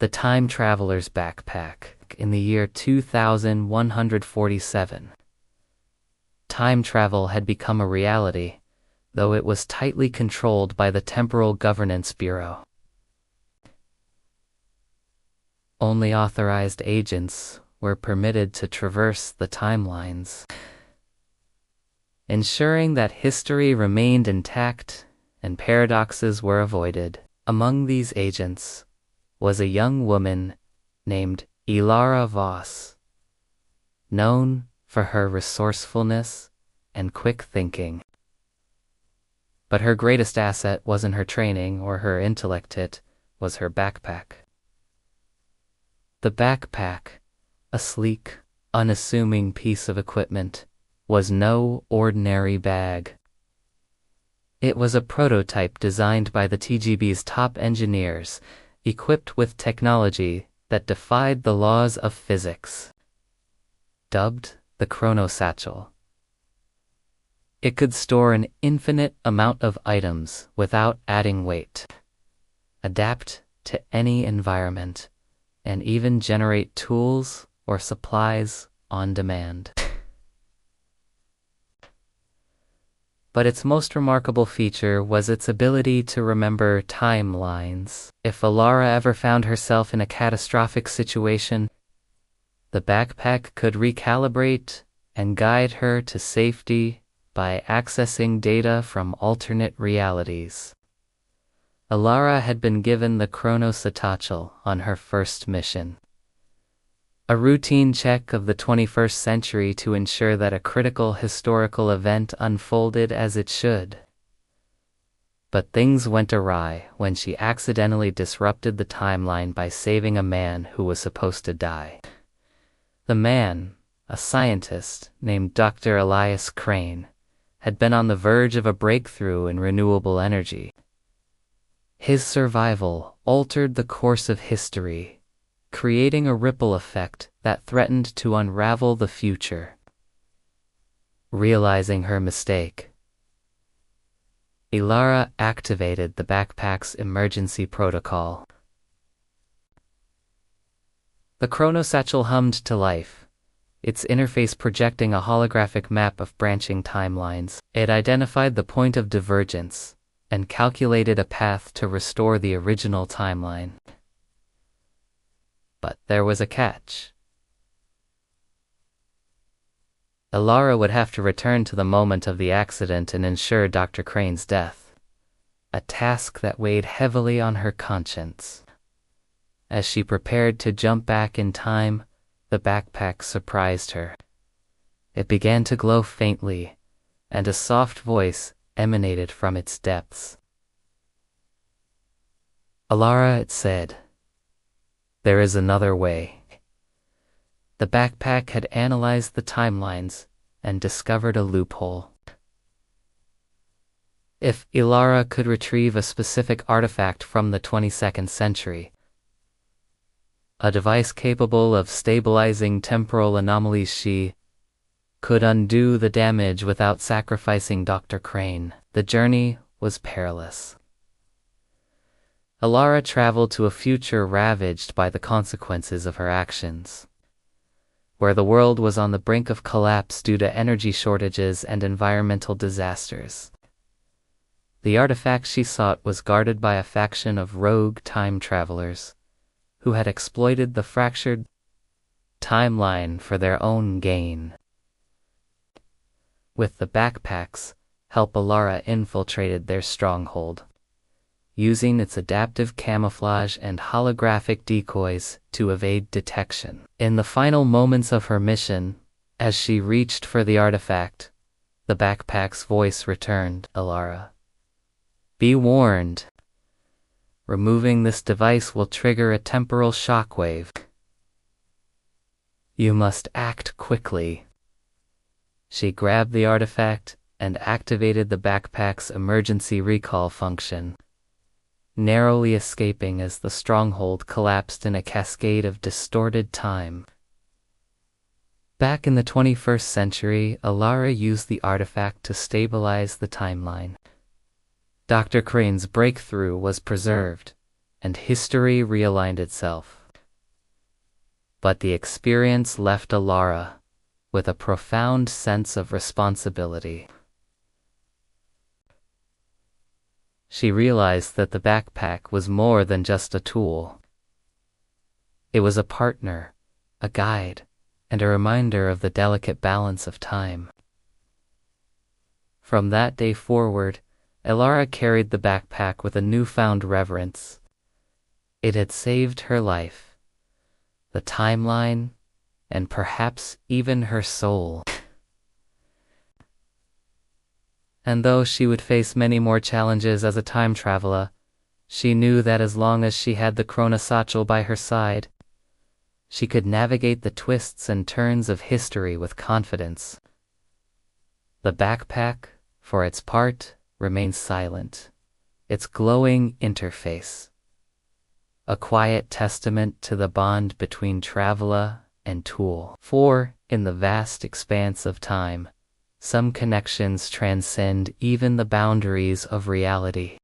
The Time Traveler's Backpack. In the year 2147, time travel had become a reality, though it was tightly controlled by the Temporal Governance Bureau. Only authorized agents were permitted to traverse the timelines, ensuring that history remained intact and paradoxes were avoided. Among these agents was a young woman named Ilara Voss, known for her resourcefulness and quick thinking. But her greatest asset wasn't her training or her intellect, it was her backpack. The backpack, a sleek, unassuming piece of equipment, was no ordinary bag. It was a prototype designed by the TGB's top engineers, equipped with technology that defied the laws of physics. Dubbed the Chronosatchel, it could store an infinite amount of items without adding weight, adapt to any environment, and even generate tools or supplies on demand. But its most remarkable feature was its ability to remember timelines. If Ilara ever found herself in a catastrophic situation, the backpack could recalibrate and guide her to safety by accessing data from alternate realities. Ilara had been given the Chronosatchel on her first mission, a routine check of the 21st century to ensure that a critical historical event unfolded as it should. But things went awry when she accidentally disrupted the timeline by saving a man who was supposed to die. The man, a scientist named Dr. Elias Crane, had been on the verge of a breakthrough in renewable energy. His survival altered the course of history, creating a ripple effect that threatened to unravel the future. Realizing her mistake, Ilara activated the backpack's emergency protocol. The Chronosatchel hummed to life, its interface projecting a holographic map of branching timelines. It identified the point of divergence and calculated a path to restore the original timeline. But there was a catch. Ilara would have to return to the moment of the accident and ensure Dr. Crane's death, a task that weighed heavily on her conscience. As she prepared to jump back in time, the backpack surprised her. It began to glow faintly, and a soft voice emanated from its depths. "Ilara," it said, "there is another way." The backpack had analyzed the timelines and discovered a loophole. If Ilara could retrieve a specific artifact from the 22nd century, a device capable of stabilizing temporal anomalies, she could undo the damage without sacrificing Dr. Crane. The journey was perilous. Ilara traveled to a future ravaged by the consequences of her actions, where the world was on the brink of collapse due to energy shortages and environmental disasters. The artifact she sought was guarded by a faction of rogue time travelers who had exploited the fractured timeline for their own gain. With the backpack's help, Ilara infiltrated their stronghold, using its adaptive camouflage and holographic decoys to evade detection. In the final moments of her mission, as she reached for the artifact, the backpack's voice returned. "Ilara, be warned. Removing this device will trigger a temporal shockwave. You must act quickly." She grabbed the artifact and activated the backpack's emergency recall function, narrowly escaping as the stronghold collapsed in a cascade of distorted time. Back in the 21st century, Ilara used the artifact to stabilize the timeline. Dr. Crane's breakthrough was preserved, and history realigned itself. But the experience left Alara with a profound sense of responsibility. She realized that the backpack was more than just a tool. It was a partner, a guide, and a reminder of the delicate balance of time. From that day forward, Alara carried the backpack with a newfound reverence. It had saved her life, the timeline, and perhaps even her soul. And though she would face many more challenges as a time traveler, she knew that as long as she had the Krona satchel by her side, she could navigate the twists and turns of history with confidence. The backpack, for its part, remained silent, its glowing interface, a quiet testament to the bond between traveler and tool. For, in the vast expanse of time, some connections transcend even the boundaries of reality.